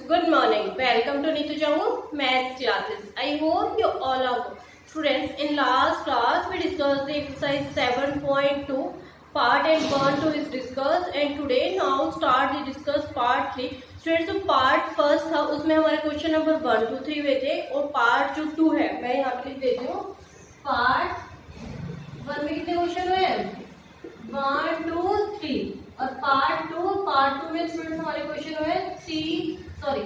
good morning. Welcome to Neetu Jangu Maths classes. I hope you all are good. Students, in last class we discussed the exercise 7.2. Part and 1 2 is discussed and today now start the discuss part 3. Students, जो part first था उसमें हमारे question number 1 2 3 हुए थे और part जो 2 है मैं यहाँ पे लिख देती हूँ. पार्ट 1 में कितने क्वेश्चन हुए हैं? 1 2 3 और पार्ट 2 में स्टूडेंट्स हमारे क्वेश्चन हुए 4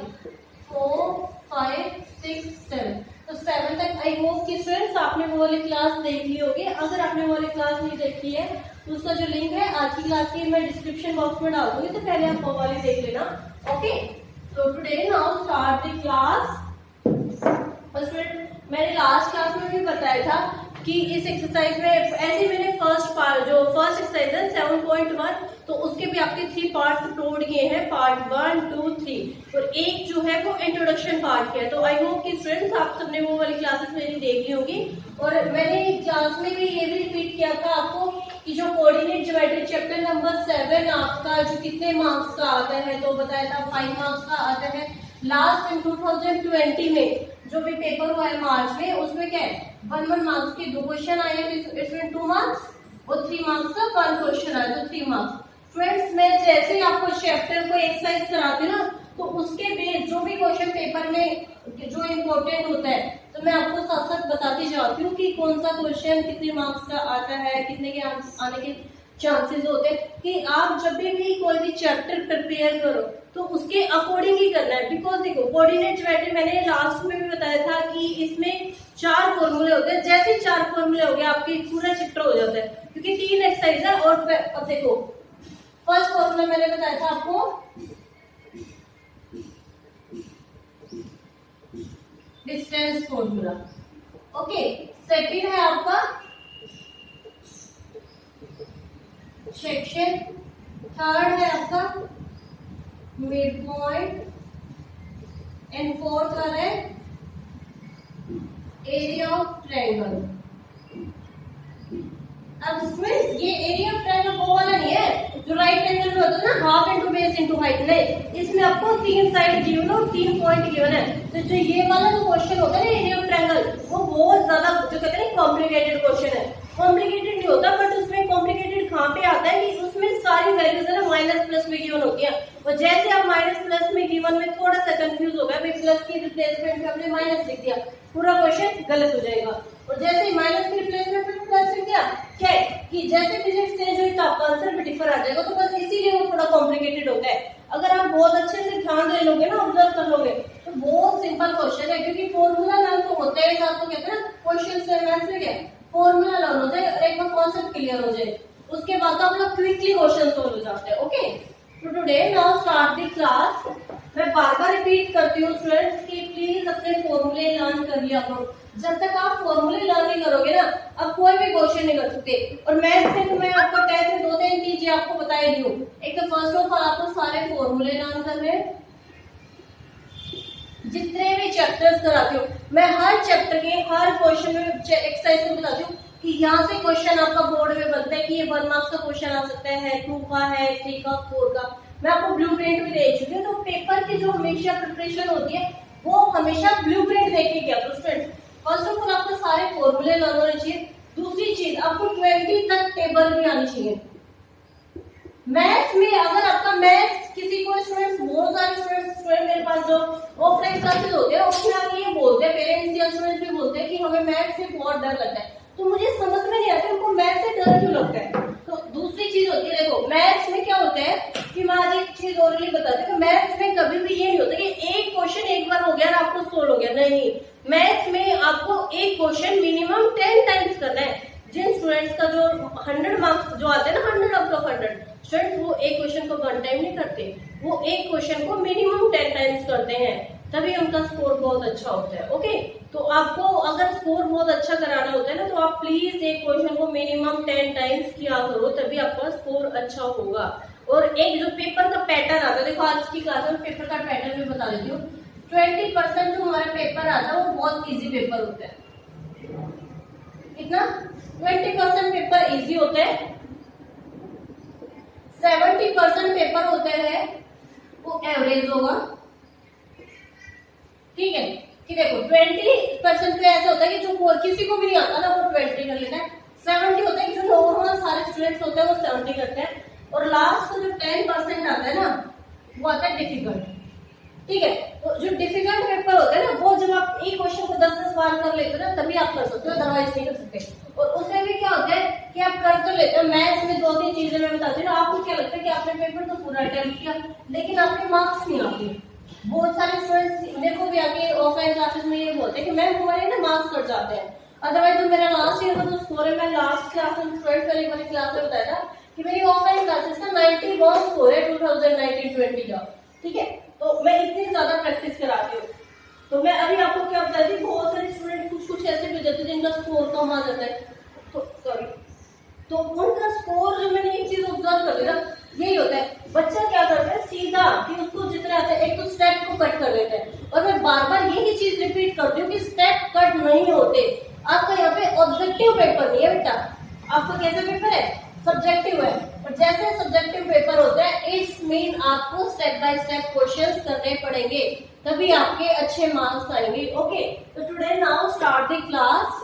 5 6 7. तो 7 तक आई होप कि स्टूडेंट्स आपने वो वाली क्लास देख ली होगी. अगर आपने वो वाली क्लास नहीं देखी है तो उसका जो लिंक है आज की क्लास की मैं डिस्क्रिप्शन बॉक्स में डाल दूंगी, तो पहले आप वो वाली देख लेना. ओके, तो today now start the class. Student मैंने लास्ट क्लास में भी बताया था कि इस एक्सरसाइज में ऐसे मैंने फर्स्ट एक्सरसाइज है 7.1 तो उसके भी आपके 3 पार्ट्स अपलोड किए हैं, पार्ट 1 2 3 और एक जो है वो इंट्रोडक्शन पार्ट है. तो आई होप कि स्टूडेंट्स आप सबने वो वाली क्लासेस मेरी देख ली होगी. और मैंने क्लास में भी ये भी रिपीट किया था आपको कि जो कोऑर्डिनेट ज्योमेट्री चैप्टर नंबर 7 आपका जो कितने मार्क्स का आता है, तो बताया था 5 मार्क्स का आता है. लास्ट इन 2020 में जो भी पेपर हुआ है मार्च में उसमें क्या है 1 मार्क्स के 2 क्वेश्चन आए हैं, इसमें 2 मार्क्स और 3 मार्क्स का 1 क्वेश्चन आया, तो 3 मार्क्स. फ्रेंड्स मैं जैसे ही आपको चैप्टर को एक्सरसाइज कराती हूँ ना तो उसके बेस जो भी क्वेश्चन पेपर में जो इम्पोर्टेंट होता है तो मैं आपको साथ साथ बताती जाती हूँ कि कौन सा क्वेश्चन कितने मार्क्स का आता है, कितने के आने के चांसेस होते हैं. कि आप जब भी कोई भी चैप्टर प्रिपेयर करो तो उसके अकॉर्डिंग ही करना है. बिकॉज देखो कोऑर्डिनेट ज्योमेट्री मैंने लास्ट में भी बताया था कि इसमें 4 फॉर्मूले होते हैं. जैसे 4 फॉर्मूले हो गए आपके पूरा चैप्टर हो जाता है क्योंकि 3 एक्सरसाइज है. और अब देखो फर्स्ट फॉर्मूला मैंने बताया था आपको डिस्टेंस फॉर्मूला. ओके, सेकंड है आपका सेक्शन, थर्ड है आपका मिड पॉइंट एंड फोर्थ है एरिया ऑफ ट्रायंगल. अब स्टूडेंट्स ये एरिया ऑफ ट्रायंगल वो वाला नहीं है जो राइट एंगल में होता है ना, half into base into height. नहीं, इसमें आपको 3 साइड गिवन और 3 पॉइंट गिवन है. तो जो ये वाला जो क्वेश्चन होता है ना एरिया ऑफ ट्रायंगल वो बहुत ज्यादा जो कहते हैं कॉम्प्लिकेटेड क्वेश्चन है. कॉम्प्लिकेटेड नहीं होता बट उसमें कॉम्प्लिकेटेड कहाँ पे आता है कि उसमें सारी वैल्यूज है ना माइनस प्लस में गिवन होती है. और जैसे आप माइनस प्लस में गिवन में थोड़ा सा कंफ्यूज हो गया भाई प्लस की रिप्लेसमेंट में आपने माइनस लिख दिया, पूरा क्वेश्चन गलत हो जाएगा. और जैसे माइनस की रिप्लेसमेंट में प्लस लिख दिया क्या है कि जैसे फिजिक्स चेंज हुई तो आपका आंसर भी डिफर आ जाएगा. तो बस इसीलिए वो थोड़ा कॉम्प्लिकेटेड होता है. अगर आप बहुत अच्छे से ध्यान दे लोगे ना, ऑब्जर्व कर लोगे तो बहुत सिंपल क्वेश्चन है. क्योंकि फॉर्मूला लर्न तो होता है साथ, तो कहते हैं ना क्वेश्चन से मैथ्स में क्या फॉर्मूला लर्न हो जाए और एक बार कॉन्सेप्ट क्लियर हो जाए उसके बाद तो आप लोग क्विकली क्वेश्चन सोल्व हो जाते हैं. ओके, तो today now start the class. मैं बार बार रिपीट करती हूँ स्टूडेंट्स कि प्लीज अपने फॉर्मूले लर्न कर लिया करो. जब तक आप फॉर्मूले लर्न नहीं करोगे ना आप कोई भी क्वेश्चन नहीं कर सकते. और मैथ्स में तो मैं आपको टेस्ट में 2-3 चीजें आपको बता रही हूँ. एक तो फर्स्ट ऑफ ऑल आपको सारे फॉर्मूले लर्न करने हैं. जितने भी चैप्टर्स कराती हूँ मैं हर चैप्टर के हर क्वेश्चन में एक्सरसाइज को बताती हूँ कि यहाँ से क्वेश्चन आपका बोर्ड में बनता है कि ये 1 मार्क्स का क्वेश्चन आ सकता है, 2 का है, 3 का, 4 का. मैं आपको ब्लूप्रिंट भी दे चुकी हूँ. तो पेपर की जो हमेशा प्रिपरेशन होती है वो हमेशा ब्लूप्रिंट देख के किया. तो स्टूडेंट फर्स्ट ऑफ ऑल आपको सारे फॉर्मूले लर्न होने चाहिए. दूसरी चीज आपको 20 तक टेबल भी आनी चाहिए. मैथ्स में अगर आपका मैथ्स किसी को स्टूडेंट्स बहुत सारे स्टूडेंट मेरे पास जो ऑफलाइन क्लासेस होते हैं उसमें आप ये बोलते हैं, पेरेंट्स या स्टूडेंट्स भी बोलते हैं कि हमें मैथ्स से बहुत डर लगता है. तो मुझे समझ में नहीं आता उनको मैथ्स से डर क्यों लगता है. तो दूसरी चीज होती है, देखो मैथ्स में क्या होता है कि मैं आज एक चीज ओरली बताती हूँ. मैथ्स में कभी भी ये नहीं होता कि एक क्वेश्चन एक बार हो गया और आपको सोल्व हो गया. नहीं, मैथ्स में आपको एक क्वेश्चन मिनिमम 10 टाइम्स करना है. जिन स्टूडेंट्स का जो 100 मार्क्स जो आते हैं ना 100 आउट ऑफ 100 स्टूडेंट्स वो एक क्वेश्चन को 1 टाइम नहीं करते, वो एक क्वेश्चन को मिनिमम 10 टाइम्स करते हैं, तभी उनका स्कोर बहुत अच्छा होता है. ओके, तो आपको अगर स्कोर बहुत अच्छा कराना होता है ना तो आप प्लीज एक क्वेश्चन को मिनिमम 10 टाइम्स किया करो, तभी आपका स्कोर अच्छा होगा. और एक जो पेपर का पैटर्न आता है, देखो आज की क्लास में पेपर का पैटर्न भी बता देती हूँ. 20% जो हमारा पेपर आता है वो बहुत इजी पेपर होता है. कितना 20% पेपर इजी होता है. 70% पेपर होते हैं वो एवरेज होगा ठीक है, कि देखो 20% तो ऐसा होता है कि जो किसी को भी नहीं आता ना वो 20 कर लेता है, 70 होता है कि जो नॉर्मल सारे स्टूडेंट्स होते हैं वो 70 करते हैं, और लास्ट जो 10% आता है ना वो आता है डिफिकल्ट। ठीक है, तो जो डिफिकल्ट पेपर होता है ना वो जब आप एक क्वेश्चन को 10-10 बार कर लेते हो ना तभी आप कर सकते हो, अदरवाइज नहीं कर सकते। और उसमें भी क्या होता है कि आप कर तो लेते हो, मैथ्स में 2-3 चीजें मैं बताती हूँ, आपको क्या लगता है कि आपने पेपर तो पूरा अटेम्प्ट किया लेकिन आपके मार्क्स नहीं आते। बहुत सारे स्टूडेंट्स मेरे को भी आके ऑफलाइन क्लासेस में ये बोलते हैं कि मैम हमारे ना मार्क्स कट जाते हैं। अदरवाइज जो मेरा लास्ट ईयर का जो स्कोर है, मैं लास्ट क्लास में 12th वाली वाली क्लास में बताया था कि मेरी ऑफलाइन क्लासेस का 91 स्कोर है 2019-20 का। ठीक है, तो मैं इतनी ज्यादा प्रैक्टिस कराती हूँ। तो मैं अभी आपको क्या बताती हूँ, बहुत सारे स्टूडेंट कुछ कुछ ऐसे भी जाते हैं जिनका स्कोर कम आ जाता है, तो सॉरी, तो उनका स्कोर जो मैंने एक चीज ऑब्जर्व कर लिया यही होता है, बच्चा क्या करता है सीधा कि उसको जितना आता है एक तो स्टेप को कट कर देता है। और मैं बार बार यही चीज रिपीट करती हूँ कि स्टेप कट नहीं होते। आपका यहाँ पे ऑब्जेक्टिव पेपर नहीं है बेटा, आपका कैसा पेपर है, सब्जेक्टिव है। और जैसे सब्जेक्टिव पेपर होता है इट्स मीन आपको स्टेप बाय स्टेप क्वेश्चंस करने पड़ेंगे तभी आपके अच्छे मार्क्स आएंगे। ओके, तो today now start the class.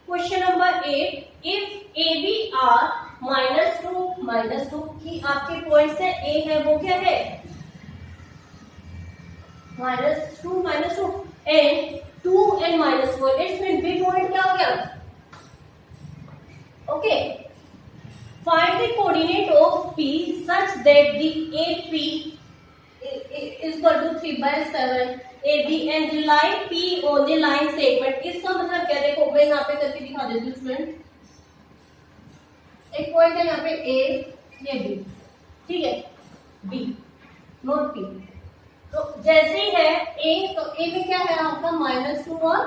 Question number 8, if A B are -2 की आपके पॉइंट्स है, ए है वो क्या है -2 and 2 and -4, it's mean B point क्या हो गया। Okay, find the coordinate of P such that the AP is equal to 3/7 AB and the line P on the line segment। इसका मतलब क्या, देखो मैं यहाँ पे करके दिखा देती हूँ स्टूडेंट। एक पॉइंट है यहाँ पे A, ये B, ठीक है, B नोट P। तो जैसे ही है A, तो A में क्या है आपका -2 और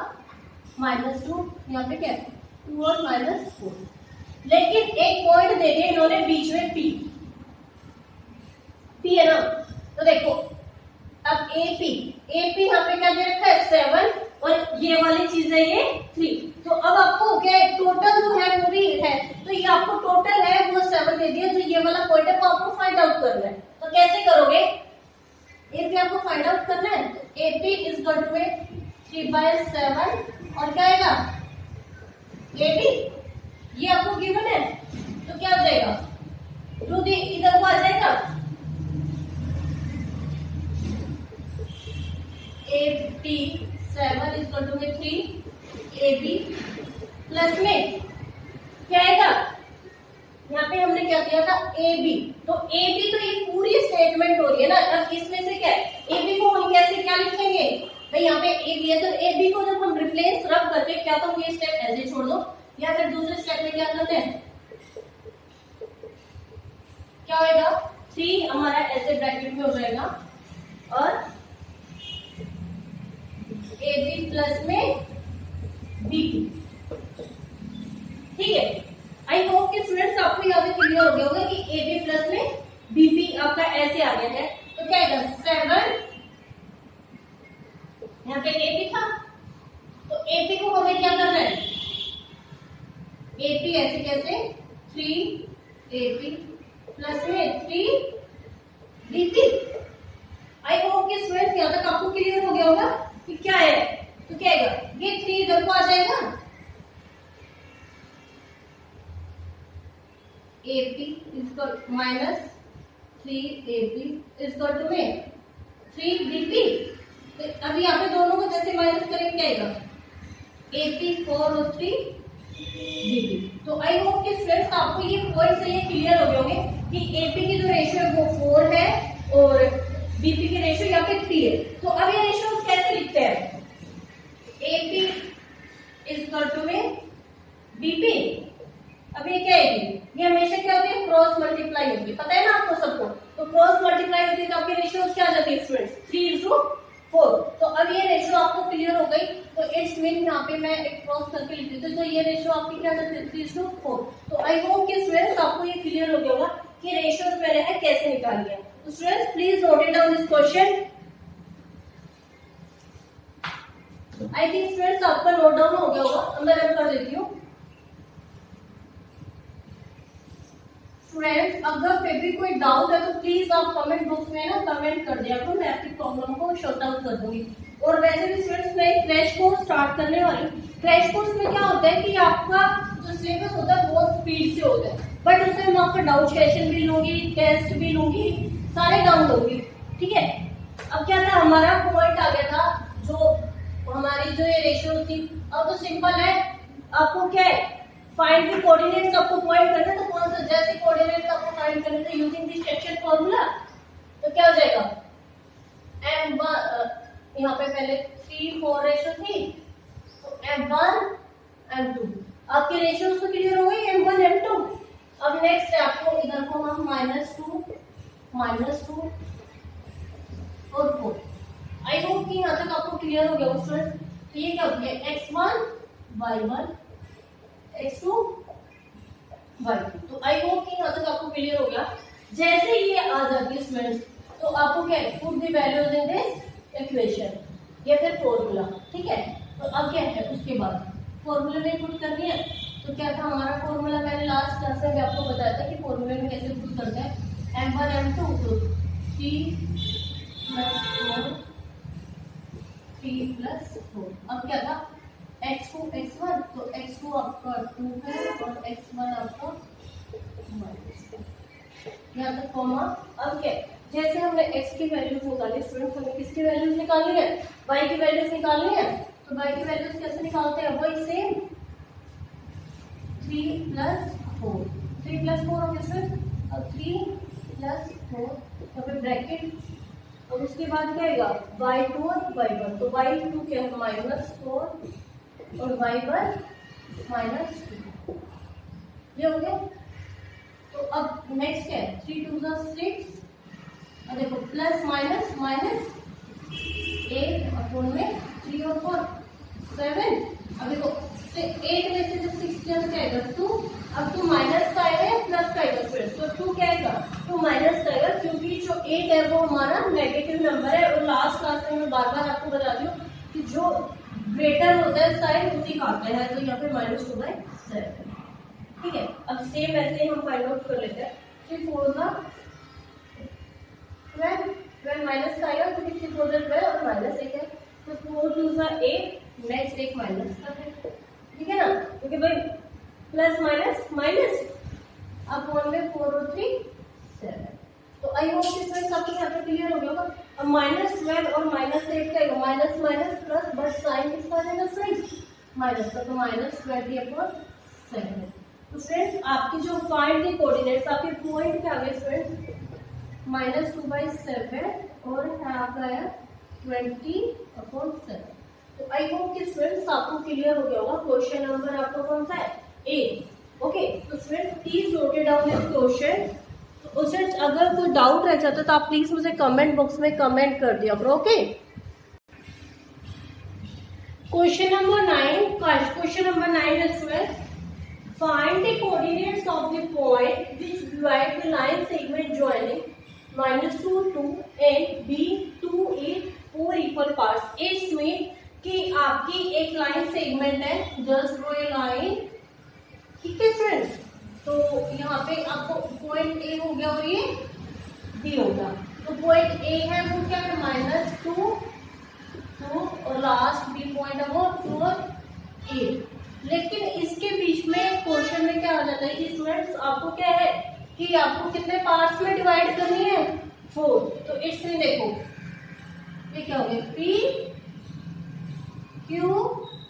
-2, यहाँ पे क्या है 2 और -4। लेकिन एक पॉइंट दे दिया इन्होंने बीच में P है ना, तो देखो अब AP यहाँ पे क्या दे रखा है 7 और ये वाली चीज है ये 3। तो अब आपको क्या टोटल जो है वो भी है, तो ये आपको टोटल है वो 7 दे दिया, जो ये वाला पॉइंट है वो आपको फाइंड आउट करना है। तो कैसे करोगे, AP आपको फाइंड आउट करना है, तो AP इज इक्वल टू 3/7 और क्या आएगा AB, ये आपको गिवन है, तो क्या हो जाएगा टू दी इधर को आ जाएगा AP7 is equal to 3 AB plus में क्या आएगा, यहाँ पे हमने क्या किया था AB, तो AB तो ये पूरी स्टेटमेंट हो रही है ना। अब इसमें से क्या है AB को हम कैसे क्या लिखेंगे भाई, यहाँ पे AB है तो AB को जब हम रिप्लेस रब करते क्या, तो ये स्टेप ऐसे छोड़ दो या फिर दूसरे स्टेप में क्या करते हैं, क्या होगा 3 हमारा ऐसे ब्रैकेट में हो जाएगा और AB प्लस में BP। ठीक है, आई होप कि स्टूडेंट्स आपको यहाँ पे क्लियर हो गया होगा कि AB प्लस में BP आपका ऐसे आ गया है। तो क्या आएगा 7, यहाँ पे AP था तो AP को हमें क्या करना है, AP ऐसे कैसे 3AP प्लस में 3BP। आई होप कि स्टूडेंट्स यहाँ तक आपको क्लियर हो गया होगा कि क्या है, तो क्या आएगा ये 3 इधर को आ जाएगा, AP is equal -3AP is equal to में 3BP। तो अभी यहाँ पे दोनों को जैसे माइनस करेंगे क्या आएगा AP 4 और 3BP। तो आई होप कि स्टूडेंट्स आपको ये पॉइंट से ये क्लियर हो गए होंगे कि AP की जो रेशियो है वो 4 है और BP की रेशियो यहाँ पे 3 है। तो अब ये रेशियो कैसे लिखते हैं, AP इजकल टू में BP। अब ये क्या है, ये हमेशा क्या होती है क्रॉस मल्टीप्लाई होती है, पता है ना आपको सबको। तो क्रॉस मल्टीप्लाई होती है तो आपकी रेशियो क्या आ जाती है स्टूडेंट्स 3:4। तो अब ये रेशियो आपको क्लियर हो गई, तो इट्स मीन यहाँ पे मैं एक क्रॉस करके लिख देती हूँ, तो ये रेशियो आपकी क्या जाती है 3:4। तो आई होप कि स्टूडेंट्स आपको ये क्लियर हो गया होगा कि रेशियोज मैंने है कैसे निकाली है। तो students please note it down this question. I think students आपका नोट डाउन हो गया होगा, मैं रन कर देती हूँ। स्टूडेंट्स अगर फिर भी कोई डाउट है तो प्लीज आप कमेंट बॉक्स में ना कमेंट कर दिया करो, मैं आपकी प्रॉब्लम को शॉर्ट आउट कर दूंगी। और वैसे भी स्टूडेंट्स मैं क्रैश कोर्स स्टार्ट करने वाली हूँ। क्रैश कोर्स में क्या होता है कि आपका जो सिलेबस होता है बहुत स्पीड से होता है, बट उसमें मैं आपका डाउट सेशन भी लूंगी, टेस्ट भी लूंगी, सारे काम लूंगी, ठीक है। अब क्या था, हमारा पॉइंट आ गया था जो हमारी जो ये रेशियो थी। अब तो सिंपल है, आपको क्या है, फाइंड द कोऑर्डिनेट्स आपको पॉइंट करना है, तो कौन सा जैसे कोऑर्डिनेट्स आपको फाइंड करने थे यूजिंग द सेक्शन फार्मूला, तो क्या हो जाएगा m1 यहाँ पे पहले 3-4 रेशियो थी, तो m1 m2 आपके रेशियो तो क्लियर हो गई, m1 m2। अब नेक्स्ट है आपको इधर को हम -2 और 4। आई होप कि यहाँ तक आपको क्लियर हो गया स्टूडेंट। तो ये क्या हो गया x1 y1 x2 y2। तो आई होप कि यहाँ तक आपको क्लियर हो गया। जैसे ये आ जाती है स्टूडेंट्स, तो आपको क्या है, put the values in this equation या फिर फॉर्मूला, ठीक है। तो अब क्या है, उसके बाद फॉर्मूला में पुट करनी है। तो क्या था हमारा फॉर्मूला, मैंने लास्ट क्लास में भी आपको बताया था कि फॉर्मूले में कैसे पुट करते हैं। m1 m2 तो 3 + 4। अब क्या था x2 x1, तो x2 आपका 2 है और x1 आपका -2, यहाँ तक कॉमा। अब क्या, जैसे हमने x की वैल्यूज निकाली स्टूडेंट्स, हमें किसकी वैल्यूज निकालनी है, y की वैल्यूज निकालनी है। तो y की वैल्यूज कैसे निकालते हैं, वही सेम 3 + 4 हो गया स्टूडेंट्स। अब 3 + 4 यहाँ पे ब्रैकेट, और उसके बाद क्या आएगा y2 और y1। तो y2 क्या है -4 और y1 -2, ये हो गया। तो अब नेक्स्ट क्या है, 3 × 2 = 6, और देखो प्लस माइनस माइनस 8 अपॉन में 3 और 4 7। अब देखो 8 में से जब 6 क्या आएगा 2। अब 2 माइनस का आएगा या प्लस का आएगा फिर, तो 2 क्या आएगा, 2 माइनस का आएगा, क्योंकि जो 8 है वो हमारा नेगेटिव नंबर है। और लास्ट क्लास में मैं बार बार आपको बताती हूँ कि जो ग्रेटर होता है साइन उसी का आता है, तो यहाँ पे -2/7, ठीक है। अब सेम ऐसे ही हम फाइंड आउट कर लेते हैं। 3 × 4 = 12 माइनस का आएगा क्योंकि 3 × 4 = 12 और -1 है, तो 4 × 2 = 8, नेक्स्ट एक माइनस का है, ठीक है ना, क्योंकि भाई प्लस माइनस माइनस, अब 1 में 4 और 3 7। तो आई होप कि फ्रेंड्स आपको यहाँ पे क्लियर हो गया होगा। अब -12 और -8 का minus minus plus, but sign किसका आ जाएगा फ्रेंड्स, माइनस का, तो -20/7। तो फ्रेंड्स आपकी जो फाइंड द कोऑर्डिनेट्स, आपके पॉइंट पे आ गए फ्रेंड्स -2/7 और आपका आया 20/7। तो आई होप कि स्टूडेंट्स आपको क्लियर हो गया होगा। क्वेश्चन नंबर आपका कौन सा है, 8। ओके, तो students please note it down this question. तो स्टूडेंट्स अगर कोई डाउट रह जाता है तो आप प्लीज मुझे कमेंट बॉक्स में कमेंट कर दिया करो, okay. Question number 9 is students, find the coordinates of the point which divide the line segment joining -2 2 and B 2 8 4 equal parts। इसमें कि आपकी एक लाइन सेगमेंट है, जस्ट ड्रॉ ए लाइन, ठीक है फ्रेंड्स। तो यहाँ पे आपको पॉइंट ए हो गया और ये बी होगा। तो पॉइंट ए है वो क्या है -2 2 और लास्ट बी पॉइंट है वो 2 और 8। लेकिन इसके बीच में क्वेश्चन में क्या आ जाता है कि स्टूडेंट्स आपको क्या है कि आपको कितने पार्ट्स में डिवाइड करनी है, 4। तो इसमें देखो ये क्या हो गया, पी क्यू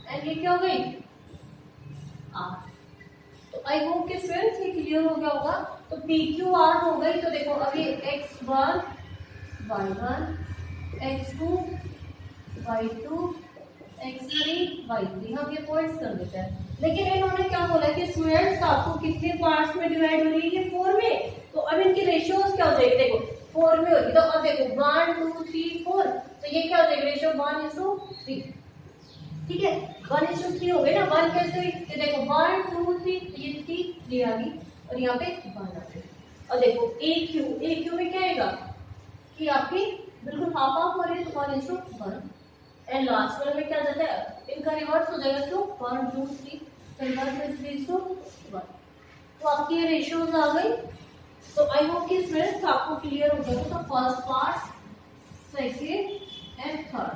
एंड ये क्या हो गई, आर। तो आई होप कि स्टूडेंट्स ये क्लियर हो गया होगा। तो पी क्यू आर हो गई। तो देखो अभी x1 y1 x2 y2 x3 y3 हम ये पॉइंट्स कर देते हैं। लेकिन इन्होंने क्या बोला कि स्टूडेंट्स आपको कितने पार्ट्स में डिवाइड हो रही है, ये 4 में। तो अब इनकी रेशियोज क्या हो जाएगी, देखो 4 में होगी। तो अब देखो 1 2 3 4, तो ये क्या हो जाएगी रेशियो 1:3, ठीक है। 1:3 हो गई ना। 1 कैसे, ये देखो 1 2 3, ये 3 आ गई और यहाँ पे 1 आ गई। और देखो ए क्यू में क्या आएगा कि आपकी बिल्कुल हाफ हो रही है, तो 1:1। एंड लास्ट वन में क्या जाता है, इनका रिवर्स हो जाएगा, तो 1 2 3 3:1। तो आपकी ये रेशियोज आ गई। तो आई होप कि स्टूडेंट्स आपको क्लियर हो गया। तो first part, second and third,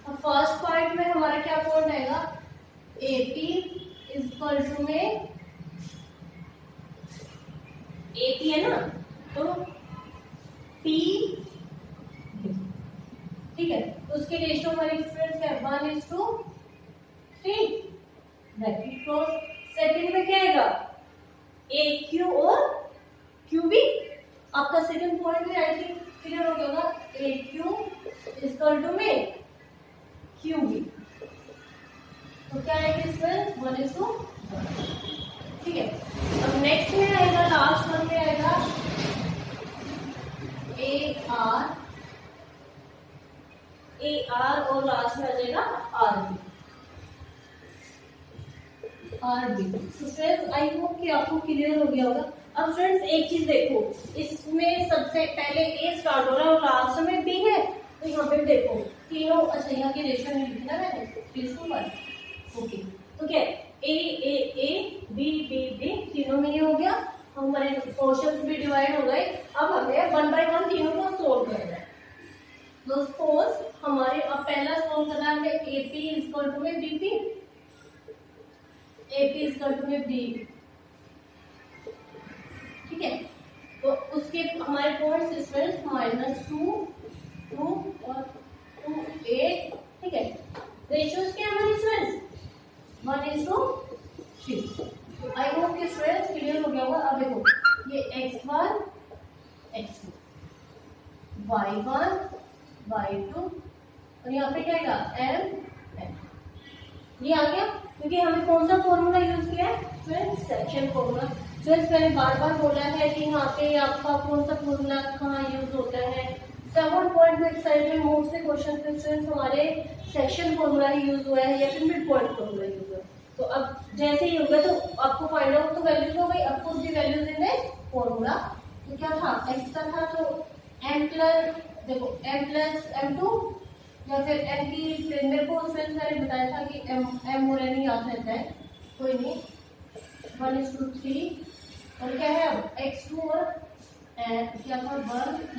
अब फर्स्ट पार्ट में हमारा क्या पॉइंट आएगा, एपी इज इक्वल टू में एपी है ना, तो पी, ठीक है, तो उसके रेशियो हमारे स्टूडेंट्स क्या है 1:3 ब्रैकेट क्लोज। सेकंड में क्या आएगा ए क्यू और क्यू बी। आपका सेकंड पॉइंट में आई थिंक क्लियर हो गया होगा, ए क्यू इक्वल टू में क्यू बी, तो क्या आएगा स्टूडेंट्स 1:1, ठीक है। अब नेक्स्ट में आएगा, लास्ट वन में आएगा ए आर और लास्ट में आ जाएगा आर बी। तो फ्रेंड्स आई होप कि आपको क्लियर हो गया होगा। अब फ्रेंड्स एक चीज देखो, इसमें सबसे पहले ए स्टार्ट हो रहा है और लास्ट में बी है, तो यहाँ पे देखो तीनों, अच्छा यहाँ की रेशियो नहीं लिखी ना मैंने, 3:1, ओके। तो क्या ए बी बी बी तीनों में ये हो गया, हमारे पोर्शंस भी डिवाइड हो गए। अब हमें 1 बाय 1 तीनों को सोल्व करना है। तो सपोज हमारे अब पहला सोल्व करना है हमें एपी इक्वल टू में बीपी, एपी इक्वल टू में बी, ठीक है। तो उसके हमारे पॉइंट्स स्टूडेंट्स -2, 2 और 2, 8, ठीक है। रेशियोज क्या हमारे स्टूडेंट्स 1:3। आई होप कि स्टूडेंट्स क्लियर हो गया होगा। अब देखो ये x1 x2 y1 y2 और यहाँ पे क्या आएगा m, ये आ गया, क्योंकि हमने कौन सा फॉर्मूला यूज किया है स्टूडेंट, सेक्शन फॉर्मूला। स्टूडेंट्स मैंने बार बार बोला है कि यहाँ पे आपका कौन सा फॉर्मूला कहाँ यूज होता है। 7.2 एक्सरसाइज में मोस्टली क्वेश्चन में स्टूडेंट्स हमारे सेक्शन फॉर्मूला ही यूज हुआ है या फिर मिड पॉइंट फॉर्मूला यूज हुआ है। तो अब जैसे ही होगा तो आपको फाइंड आउट तो वैल्यूज हो गई, आपको the values in the formula. तो क्या था x का था तो m प्लस, देखो m प्लस m2 या फिर m की, मेरे को उसमें मैंने बताया था कि m और n याद रहता है, कोई नहीं, 1:3 और क्या है अब x2 और क्या था 1 +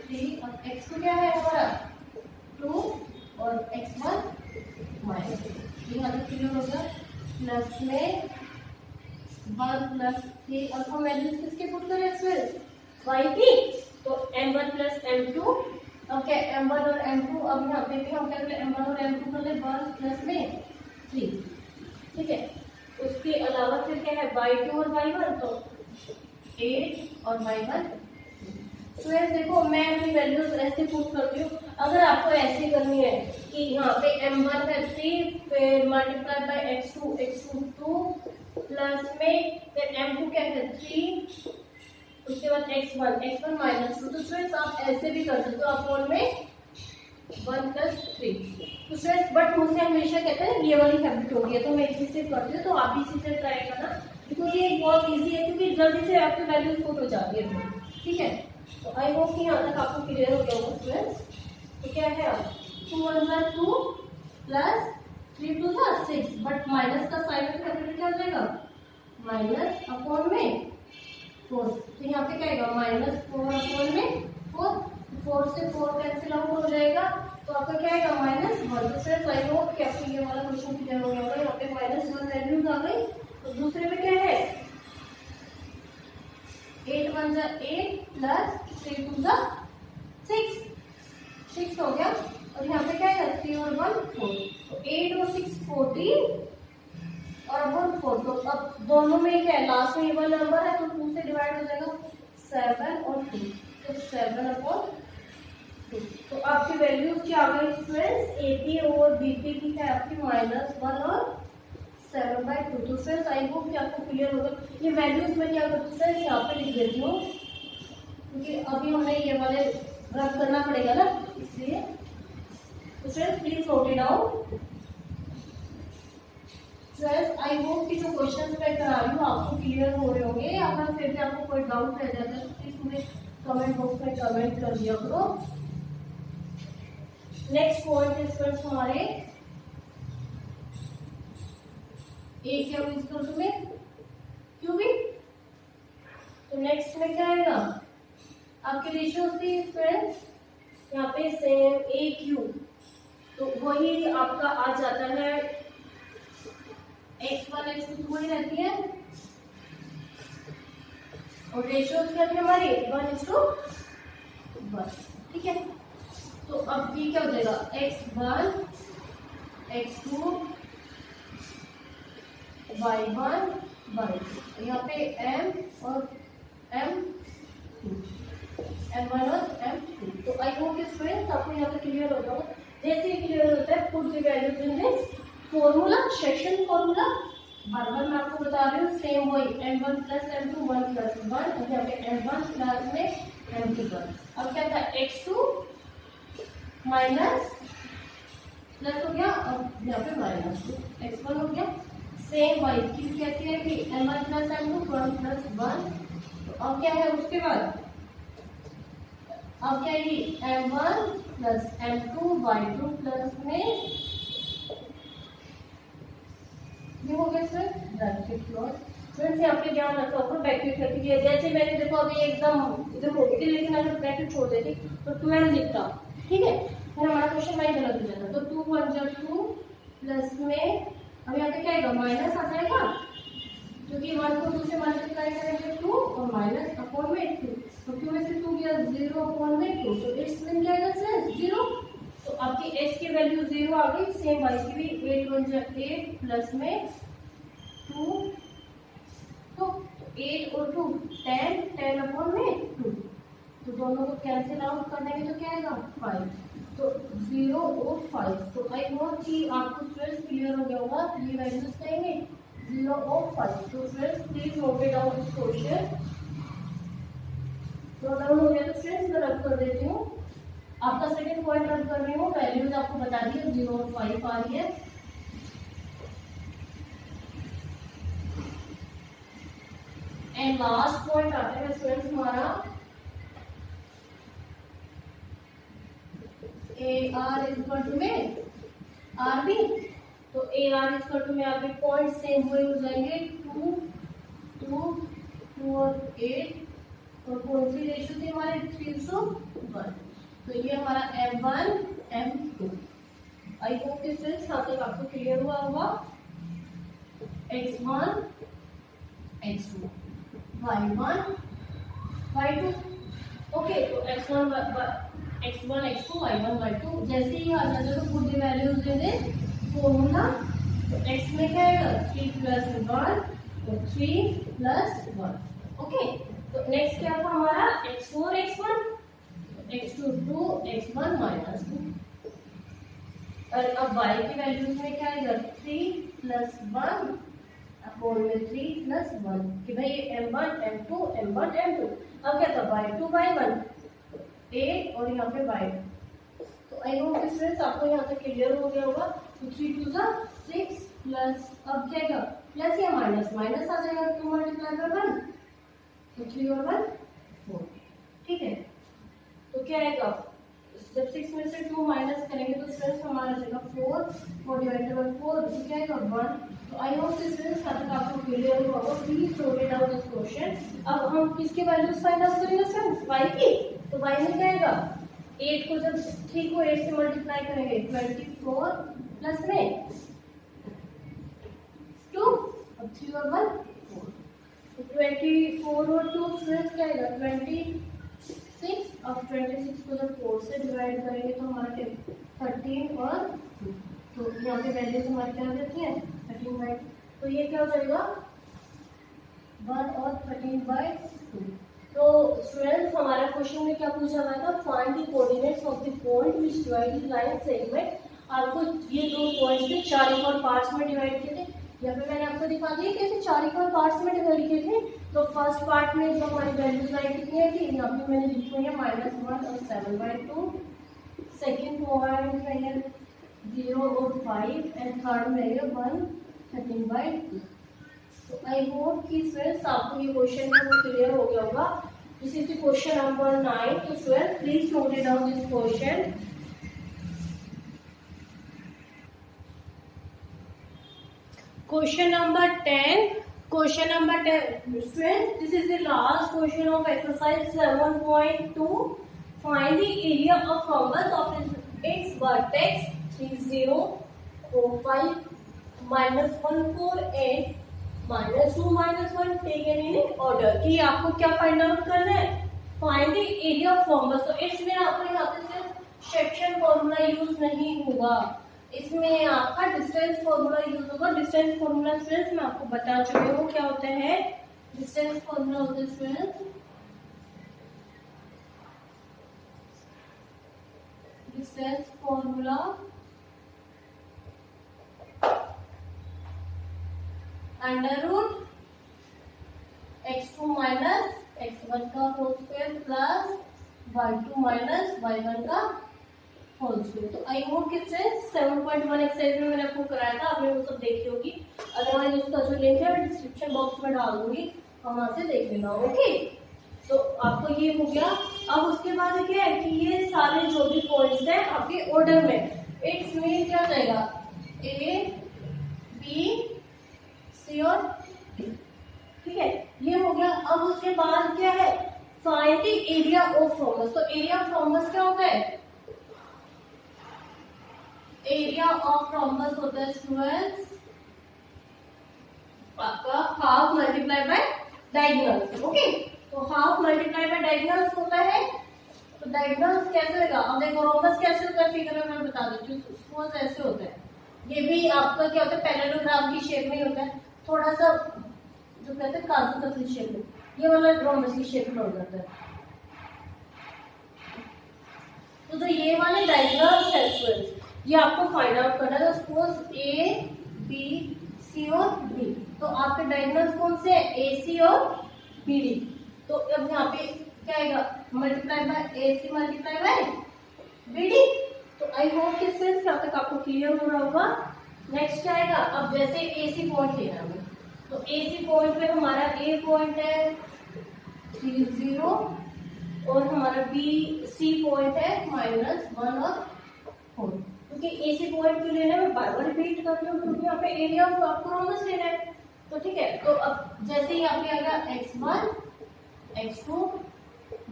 3 और x2 क्या है हमारा 2 और x1 माइनस, यहाँ तक क्लियर होगा। प्लस में 1 + 3 और हम वैल्यूज किसके पुट करें फिर y की, तो m1 + m2, अब क्या m1 और m2, अब यहाँ पे भी हम क्या करें m1 और m2 कर ले 1 प्लस में 3, ठीक है। उसके अलावा फिर क्या है y2 और y1, तो 8 और y1। तो ये देखो मैं अपनी वैल्यूज ऐसे पुट करती हूँ। अगर आपको ऐसे करनी है कि यहाँ पे m1 है 3 फिर मल्टीप्लाई बाय x2 2 प्लस में फिर m2 क्या है 3 उसके बाद x1 -2, तो स्टूडेंट्स आप ऐसे भी कर सकते हो अपॉन में 1 + 3। तो स्टूडेंट्स बट मुझसे हमेशा कहते हैं ये वाली हैबिट होती है, तो मैं इसी से करती हूँ, तो आप भी इसी से ट्राई करना, बिकॉज ये बहुत इजी है, क्योंकि जल्दी से आपकी वैल्यूज पुट हो जाती है, ठीक है। तो आई होप कि यहाँ तक आपको क्लियर हो गया होगा स्टूडेंट्स। तो क्या है अब 2 × 2 प्लस 3 × 6, बट माइनस का साइन में कैपिटल क्या हो जाएगा माइनस अपॉन में 4, तो यहाँ पे क्या आएगा -4 अपॉन में 4 से 4 कैंसिल आउट हो जाएगा, तो आपका क्या आएगा -1। तो फिर आई होप कि आपको ये वाला क्वेश्चन क्लियर हो गया होगा। यहाँ पे -1 वैल्यूज आ गई, तो दूसरे में क्या है 8 × 1 = 8 प्लस 3 × 2 = 6 हो गया, और यहाँ पे क्या है 3 और 1 4, तो 8 और 6 14 और अब 4, तो अब दोनों में क्या है लास्ट में ये वाला नंबर है तो 2 से डिवाइड हो जाएगा 7 और 2, तो 7/2। तो आपकी वैल्यूज क्या आ गई स्टूडेंट्स, एपी और बीपी की है आपकी -1 और 7/2। तो फ्रेंड्स आई होप कि आपको क्लियर होगा। ये वैल्यूज में क्या करती है यहाँ पे लिख देती हूँ, क्योंकि अभी हमें ये वाले रब करना पड़ेगा ना, इसलिए। तो friends please note it down. Friends I hope कि जो क्वेश्चंस मैं करा रही हूँ आपको क्लियर हो रहे होंगे। अगर फिर भी आपको कोई डाउट रह जाता है तो प्लीज मुझे कमेंट बॉक्स में कमेंट कर दिया करो। नेक्स्ट पॉइंट इज फ्रेंड्स हमारे ए क्या इक्वल में क्यू भी, तो नेक्स्ट में क्या आएगा आपके रेशियो थी फ्रेंड्स, यहाँ पे सेम ए क्यू तो वही आपका आ जाता है x1 x2 तो वही रहती है और रेशियो क्या थी हमारी 1:1, ठीक है। तो अब ये क्या हो जाएगा x1 x2 y1 y2, यहाँ पे m और m2 m1 और m2। तो आई होप स्टूडेंट्स आपको यहाँ पे क्लियर होगा। जैसे ही क्लियर होता है put the values in this formula, section formula. बार बार मैं आपको बता रही हूँ, सेम वही m1 प्लस m2 1 प्लस 1, और यहाँ पे m1 प्लस में m2 1। अब क्या था x2 माइनस प्लस हो गया और यहाँ पे -2 x1 हो गया। सेम वाई की कैसी है कि m1 प्लस m2 1 प्लस 1। तो अब क्या है उसके बाद, अब क्या है m1 plus m2 y2 plus में ये हो गया सर ब्रैकेट क्लोज। फ्रेंड्स यहाँ पे ध्यान रखो आपको ब्रैकेट रख दिया। जैसे मैंने देखो अभी एकदम इधर हो गई थी, लेकिन अगर ब्रैकेट छोड़ देती तो 12 लिखता, ठीक है, फिर हमारा क्वेश्चन वही गलत हो जाता। तो 2 1 जा 2 प्लस में अब यहाँ पे क्या आएगा माइनस आ जाएगा, क्योंकि 1 को 2 से मल्टीप्लाई करेंगे 2 और माइनस अपॉन में 2, तो 2 में से 2 गया 0 अपॉन में 2, तो इट्स मीन क्या आएगा सर 0। तो आपकी x की वैल्यू 0 आ गई। सेम y की भी 8 1 जा 8 प्लस में 2, तो 8 और 2 10 10 अपॉन में 2, तो दोनों को कैंसिल आउट कर देंगे तो क्या आएगा 5, तो 0 और 5। तो आई होप कि आपको स्टूडेंट्स क्लियर हो गया होगा। ये वैल्यूज कहेंगे 0 और 5। तो students please note it down this question. Note down हो गया तो स्टूडेंट्स मैं रब कर देती हूँ। आपका सेकंड पॉइंट रब कर रही हूँ, वैल्यूज आपको बता दी है 0 और 5 आ रही है। एंड लास्ट पॉइंट आता है स्टूडेंट्स हमारा AR इक्वल टू में RB। तो AR इक्वल टू में RB पॉइंट सेम हुए हो जाएंगे 2 2 2 और 8, और कौन सी रेशियो थी हमारे 3:1। तो ये हमारा M1 M2। आई होप कि स्टूडेंट्स यहाँ तक आपको क्लियर हुआ होगा। x1 x2 y1 y2। Okay, तो x1 x2 y1 y2 जैसे ही आ जाता है तो put the values they they formula. तो x में क्या आएगा 3 प्लस 1, तो 3 प्लस 1। ओके, तो नेक्स्ट क्या था हमारा x4 x1 x2 2 x1 -2। और अब y की वैल्यूज में क्या आएगा 3 प्लस 1 अपॉन में 3 प्लस 1, कि भाई m1 m2 m1 m2। अब क्या था y2 y1 8 और यहाँ पे y। तो आई होप स्टूडेंट्स आपको यहाँ तक क्लियर हो गया होगा। तो 3 2 6 प्लस अब क्या आएगा प्लस या माइनस, माइनस आ जाएगा 2 मल्टीप्लाई बाय 1, तो 3 और 1 4, ठीक है। तो क्या आएगा जब 6 में से 2 माइनस करेंगे तो स्टूडेंट्स हमारा जाएगा 4 डिवाइडेड बाय 4, तो क्या आएगा 1। तो आई होप स्टूडेंट्स यहाँ तक आपको क्लियर हुआ होगा। Please note it down this question. अब हम किसके वैल्यूज फाइंड आउट करेंगे स्टूडेंट्स y की। तो y में क्या आएगा 8 को जब 3 को 8 से मल्टीप्लाई करेंगे 24 प्लस में 2 और 3 और 1 4, तो 24 और 2 स्टूडेंट्स क्या आएगा 26। अब 26 को जब 4 से डिवाइड करेंगे तो हमारा 13 और 2, तो यहाँ पे वैल्यूज हमारी क्या हो जाती है 13/2। तो ये क्या हो जाएगा 1 और 13/2। तो स्टूडेंट्स हमारा क्वेश्चन में क्या पूछा गया था, find the coordinates of the point which divide the line segment. आपको ये दो पॉइंट्स थे 4 इक्वल पार्ट्स में डिवाइड किए थे। यहाँ पे मैंने आपको दिखा दिया कैसे 4 इक्वल पार्ट्स में डिवाइड किए थे। तो फर्स्ट पार्ट में जो हमारी वैल्यूज आई कितनी है कि यहाँ पे मैंने लिखी हुई है -1 और 7/2। सेकेंड पॉइंट में है 0 और 5 एंड थर्ड में है 1 13/2। तो आई होप कि फ्रेंड्स आपको ये क्वेश्चन में वो क्लियर हो गया होगा। This is the question number 9। तो friends please note it down this question. Question number 10. Question number 10. Friends, this is the last question of exercise 7.2. Find the area of rhombus of its vertex 3045 -148 -2 -1 taken in order कि आपको क्या find out करना है, find the area of rhombus. तो इसमें आपको यहाँ पे सिर्फ सेक्शन फॉर्मूला यूज नहीं होगा, इसमें आपका डिस्टेंस फॉर्मूला यूज होगा। डिस्टेंस फॉर्मूला स्टूडेंट्स मैं आपको बता चुकी हूँ क्या होता है। डिस्टेंस फॉर्मूला होता है students, distance formula under root x2 minus x1 का whole square plus y2 minus y1 का होल स्क्वायर। तो आई होप कि 7.1 एक्सरसाइज में मैंने आपको कराया था, आपने वो सब देखी होगी। अदरवाइज उसका जो लिंक है मैं डिस्क्रिप्शन बॉक्स में डाल दूंगी, वहां से देख लेना। ओके, तो आपको ये हो गया। अब उसके बाद क्या है कि ये सारे जो भी पॉइंट्स हैं आपके ऑर्डर में, इट्स मीन क्या जाएगा ए बी सी और डी, ठीक है, ये हो गया। अब उसके बाद क्या है, find the area of rhombus. तो एरिया ऑफ रोम्बस क्या होता है, एरिया ऑफ रोम्बस होता है स्टूडेंट्स आपका half multiply by diagonals. Okay, तो हाफ मल्टीप्लाई बाय डायगोनल्स होता है। तो डायगोनल्स कैसे होगा, अब देखो रोम्बस कैसे होता है फिगर में मैं बता देती हूँ। सपोज ऐसे होता है, ये भी आपका क्या होता है पैरेललोग्राम की शेप में ही होता है, थोड़ा सा जो कहते हैं काजू कतली शेप में, ये वाला रोम्बस की शेप में हो जाता है। तो जो ये वाले डायगोनल्स है स्टूडेंट्स, ये आपको फाइंड आउट करना है। सपोज ए बी सी और डी, तो आपके डायगोनल्स कौन से हैं, ए सी और बी डी। तो अब यहाँ पे क्या आएगा, multiply by A C multiply by B D. तो आई होप कि स्टूडेंट्स यहाँ तक आपको क्लियर हो रहा होगा। नेक्स्ट क्या आएगा, अब जैसे ए सी पॉइंट लेना है, तो ए सी पॉइंट पे हमारा ए पॉइंट है 30 और हमारा बी सी पॉइंट है -1 और 4। क्योंकि ए सी पॉइंट क्यों लेना है, मैं बार बार रिपीट कर रही हूँ क्योंकि यहाँ पे एरिया ऑफ आपको रोम्बस लेना है। तो ठीक है, तो अब जैसे ही यहाँ पे आएगा x1 x2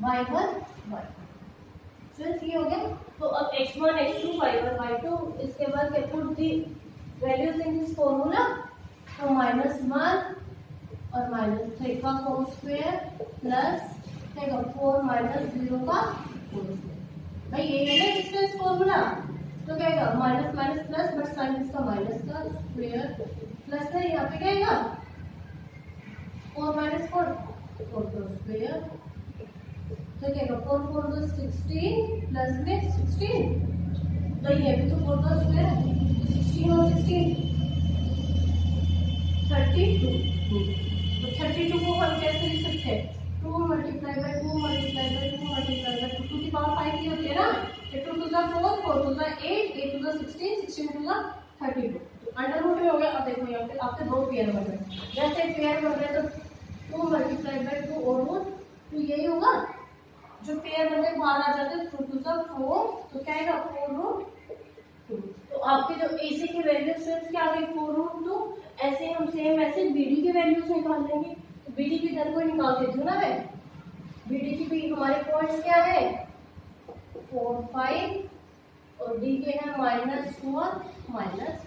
y1 y2, सिर्फ ये हो गया। तो अब x1 x2 y1 y2, इसके बाद put the values in this formula. तो -1 और -3 का होल स्क्वायर प्लस 4 -0 का होल स्क्वायर। भाई ये है ना डिस्टेंस फॉर्मूला, तो क्या आएगा minus minus plus, but sign इसका माइनस का स्क्वायर प्लस है, यहाँ पे क्या आएगा 4 - 4 4 का स्क्वायर। तो क्या आएगा 4 4 तो 16 प्लस में 16, तो ये भी तो 4 का स्क्वायर, 16 और 16 32। तो 32 को हम कैसे लिख सकते हैं, 2 multiply by 2 multiply by 2 multiply by 2 की पावर 5 की होती है ना। 2 2 4 4 2 8 8 2 16 16 2 32। तो अंडर रूट में हो गया। अब देखो यहाँ पे आपके दो पेयर बन रहे हैं, जैसे पेयर बन रहे हैं तो 2 मल्टीप्लाई बाय 2 और रूट 2 यही होगा। जो पेयर बन रहे बाहर आ जाते हैं 2 2 4, तो क्या आएगा 4 रूट 2। तो आपके जो AC की वैल्यू स्टूडेंट्स क्या आ गई 4 रूट 2। ऐसे हम सेम ऐसे BD की वैल्यूज निकाल लेंगे। तो BD की इधर को निकाल देती हूँ ना मैं, BD की भी हमारे पॉइंट्स क्या है 4 5 और D के हैं -2 और -1।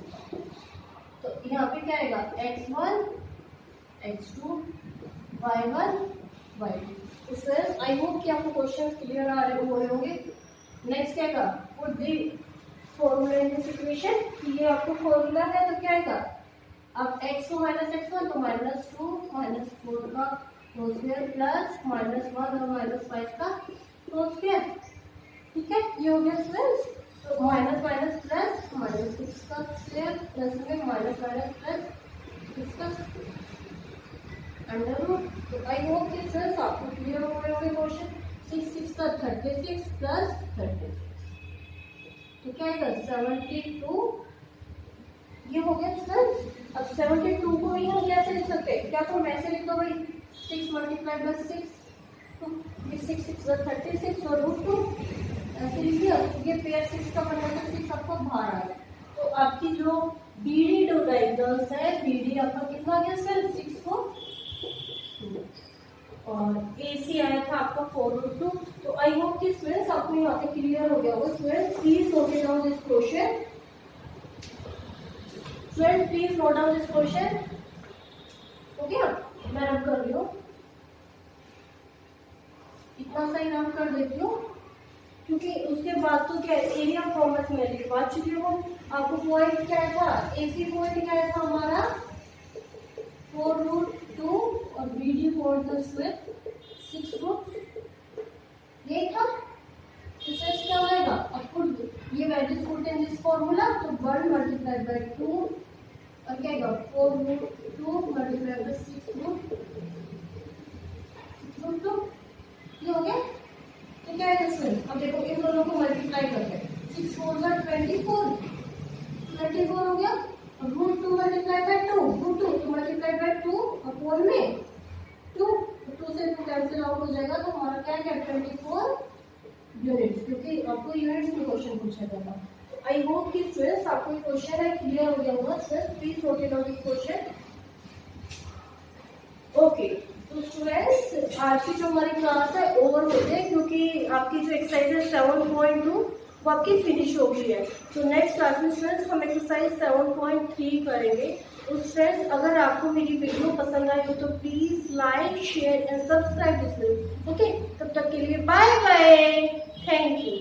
तो यहाँ पे क्या आएगा x1 x2 y1 y2। Students I hope कि आपको क्वेश्चंस क्लियर आ रहे होंगे। नेक्स्ट क्या आएगा, put the formula in this equation. ये आपको फॉर्मूला है तो क्या आएगा, अब x2 - x1 तो -2 -4 का होल स्क्वायर प्लस -1 और -5 का होल स्क्वायर। ठीक है, ये हो गया स्टूडेंट्स। तो माइनस माइनस प्लस -6 का स्क्वायर प्लस में माइनस माइनस प्लस 6 का अंडर रूट। तो आई होप कि स्टूडेंट्स आपको क्लियर हो गए होंगे क्वेश्चन। 6 6 का 36 प्लस 36, तो क्या आएगा 72। ये हो गया स्टूडेंट्स। अब 72 को भी हम कैसे लिख सकते हैं, क्या तुम ऐसे लिख दो भाई 6 मल्टीप्लाई बाय 6, तो ये 6 6 36 और √2 ऐसे लिख दिया। ये पेयर 6 का बना तो 6 आपको बाहर आ गया। तो आपकी जो BD टू डायगोनल्स है, BD आपका कितना आ गया सर 6 को 2 और AC आया था आपका 4 √2। तो आई होप कि स्टूडेंट्स आपको यहाँ पे क्लियर हो गया होगा। Students please note down this question student please note down this question. Okay, मैं रब कर रही हूँ, इतना सा ही नाम कर देती हूँ, क्योंकि उसके बाद तो क्या एरिया फॉर्मेट में लिखवा चुकी हूँ। आपको पॉइंट क्या था, एसी पॉइंट क्या था हमारा 4√2 और बीडी पॉइंट था स्क्वायर 6√, ये था। इससे क्या होगा, अब ये values put in this formula, तो 1 मल्टीप्लाइड बाय 2 और क्या आएगा 4√2 मल्टीप्लाइड बाय 6√2, ये हो गया। तो क्या है स्टूडेंट, अब देखो इन दोनों को मल्टीप्लाई करते हैं, 6 4 जा 24 हो गया, और √2 मल्टीप्लाई बाय 2, √2 तो मल्टीप्लाई बाय 2 अपॉन में 2, 2 से 2 कैंसिल आउट हो जाएगा, तो हमारा क्या है 24 यूनिट्स, क्योंकि आपको यूनिट्स में क्वेश्चन पूछा जाएगा। आई होप कि स्टूडेंट्स आपको ये क्वेश्चन है क्लियर हो गया होगा। Students please note down this question. Okay, तो स्टूडेंट्स आज की जो हमारी क्लास है ओवर होती है, क्योंकि आपकी जो एक्सरसाइज है 7.2 वो आपकी फिनिश हो गई है। तो नेक्स्ट क्लास में स्टूडेंट्स हम एक्सरसाइज 7.3 करेंगे। तो स्टूडेंट्स अगर आपको मेरी वीडियो पसंद आई हो तो please like share and subscribe this video. Okay, तब तक के लिए बाय बाय, थैंक यू।